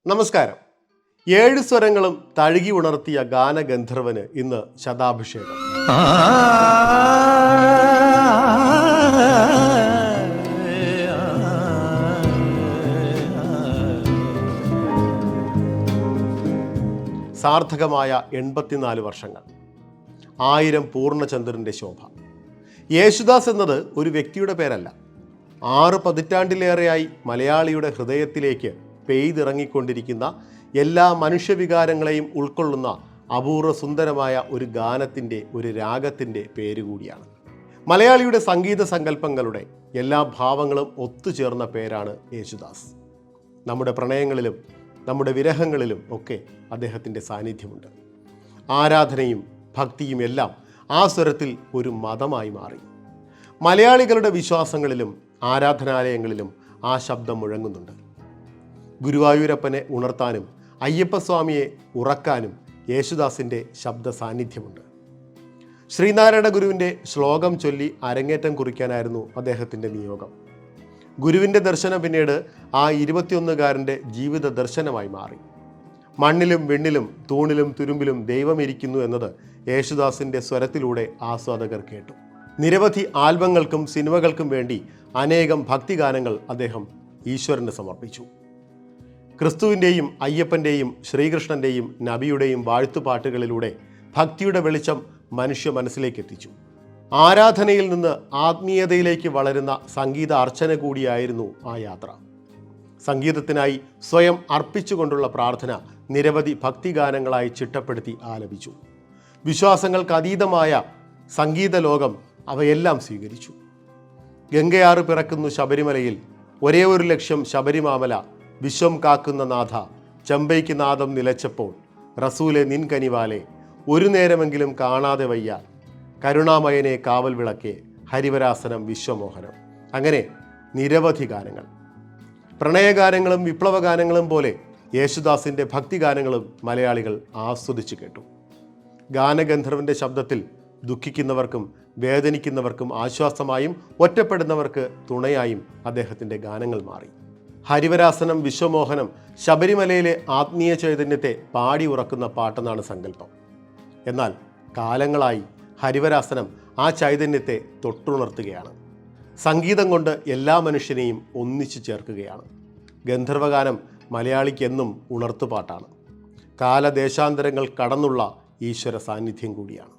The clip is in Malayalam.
നമസ്കാരം. 7 സ്വരങ്ങളും തഴുകി ഉണർത്തിയ ഗാനഗന്ധർവന് ഇന്ന് ശതാഭിഷേകം. സാർത്ഥകമായ 84 വർഷങ്ങൾ, 1000 പൂർണ്ണചന്ദ്രൻ്റെ ശോഭ. യേശുദാസ് എന്നത് ഒരു വ്യക്തിയുടെ പേരല്ല. 6 പതിറ്റാണ്ടിലേറെയായി മലയാളിയുടെ ഹൃദയത്തിലേക്ക് പെയ്തിറങ്ങിക്കൊണ്ടിരിക്കുന്ന എല്ലാ മനുഷ്യവികാരങ്ങളെയും ഉൾക്കൊള്ളുന്ന അപൂർവ സുന്ദരമായ ഒരു ഗാനത്തിൻ്റെ, ഒരു രാഗത്തിൻ്റെ പേര് കൂടിയാണ്. മലയാളിയുടെ സംഗീത സങ്കല്പങ്ങളുടെ എല്ലാ ഭാവങ്ങളും ഒത്തുചേർന്ന പേരാണ് യേശുദാസ്. നമ്മുടെ പ്രണയങ്ങളിലും നമ്മുടെ വിരഹങ്ങളിലും ഒക്കെ അദ്ദേഹത്തിൻ്റെ സാന്നിധ്യമുണ്ട്. ആരാധനയും ഭക്തിയും എല്ലാം ആ സ്വരത്തിൽ ഒരു മതമായി മാറി. മലയാളികളുടെ വിശ്വാസങ്ങളിലും ആരാധനാലയങ്ങളിലും ആ ശബ്ദം മുഴങ്ങുന്നുണ്ട്. ഗുരുവായൂരപ്പനെ ഉണർത്താനും അയ്യപ്പസ്വാമിയെ ഉറക്കാനും യേശുദാസിൻ്റെ ശബ്ദ സാന്നിധ്യമുണ്ട്. ശ്രീനാരായണ ഗുരുവിൻ്റെ ശ്ലോകം ചൊല്ലി അരങ്ങേറ്റം കുറിക്കാനായിരുന്നു അദ്ദേഹത്തിൻ്റെ നിയോഗം. ഗുരുവിൻ്റെ ദർശനം പിന്നീട് ആ 21-കാരൻ്റെ ജീവിത ദർശനമായി മാറി. മണ്ണിലും വെണ്ണിലും തൂണിലും തുരുമ്പിലും ദൈവമിരിക്കുന്നു എന്നത് യേശുദാസിൻ്റെ സ്വരത്തിലൂടെ ആസ്വാദകർ കേട്ടു. നിരവധി ആൽബങ്ങൾക്കും സിനിമകൾക്കും വേണ്ടി അനേകം ഭക്തിഗാനങ്ങൾ അദ്ദേഹം ഈശ്വരന് സമർപ്പിച്ചു. ക്രിസ്തുവിൻ്റെയും അയ്യപ്പൻ്റെയും ശ്രീകൃഷ്ണൻ്റെയും നബിയുടെയും വാഴ്ത്തുപാട്ടുകളിലൂടെ ഭക്തിയുടെ വെളിച്ചം മനുഷ്യ മനസ്സിലേക്ക് എത്തിച്ചു. ആരാധനയിൽ നിന്ന് ആത്മീയതയിലേക്ക് വളരുന്ന സംഗീത അർച്ചന കൂടിയായിരുന്നു ആ യാത്ര. സംഗീതത്തിനായി സ്വയം അർപ്പിച്ചുകൊണ്ടുള്ള പ്രാർത്ഥന നിരവധി ഭക്തിഗാനങ്ങളായി ചിട്ടപ്പെടുത്തി ആലപിച്ചു. വിശ്വാസങ്ങൾക്ക് അതീതമായ സംഗീത ലോകം അവയെല്ലാം സ്വീകരിച്ചു. ഗംഗയാറ് പിറക്കുന്നു ശബരിമലയിൽ, ഒരേ ഒരു ലക്ഷ്യം ശബരിമാമല, വിശ്വം കാക്കുന്ന നാഥ, ചെമ്പൈക്ക് നാദം നിലച്ചപ്പോൾ, റസൂലെ നിൻ കനിവാലെ, ഒരു നേരമെങ്കിലും കാണാതെ വയ്യ, കരുണാമയനെ കാവൽ വിളക്കേ, ഹരിവരാസനം വിശ്വമോഹനം. അങ്ങനെ നിരവധി ഗാനങ്ങൾ. പ്രണയഗാനങ്ങളും വിപ്ലവഗാനങ്ങളും പോലെ യേശുദാസിൻ്റെ ഭക്തിഗാനങ്ങളും മലയാളികൾ ആസ്വദിച്ചു കേട്ടു. ഗാനഗന്ധർവൻ്റെ ശബ്ദത്തിൽ ദുഃഖിക്കുന്നവർക്കും വേദനിക്കുന്നവർക്കും ആശ്വാസമായും ഒറ്റപ്പെടുന്നവർക്ക് തുണയായും അദ്ദേഹത്തിൻ്റെ ഗാനങ്ങൾ മാറി. ഹരിവരാസനം വിശ്വമോഹനം ശബരിമലയിലെ ആത്മീയ ചൈതന്യത്തെ പാടി ഉറക്കുന്ന പാട്ടെന്നാണ് സങ്കല്പം. എന്നാൽ കാലങ്ങളായി ഹരിവരാസനം ആ ചൈതന്യത്തെ തൊട്ടുണർത്തുകയാണ്. സംഗീതം കൊണ്ട് എല്ലാ മനുഷ്യനെയും ഒന്നിച്ചു ചേർക്കുകയാണ്. ഗന്ധർവഗാനം മലയാളിക്ക് എന്നും ഉണർത്തുപാട്ടാണ്. കാലദേശാന്തരങ്ങൾ കടന്നുള്ള ഈശ്വര സാന്നിധ്യം കൂടിയാണ്.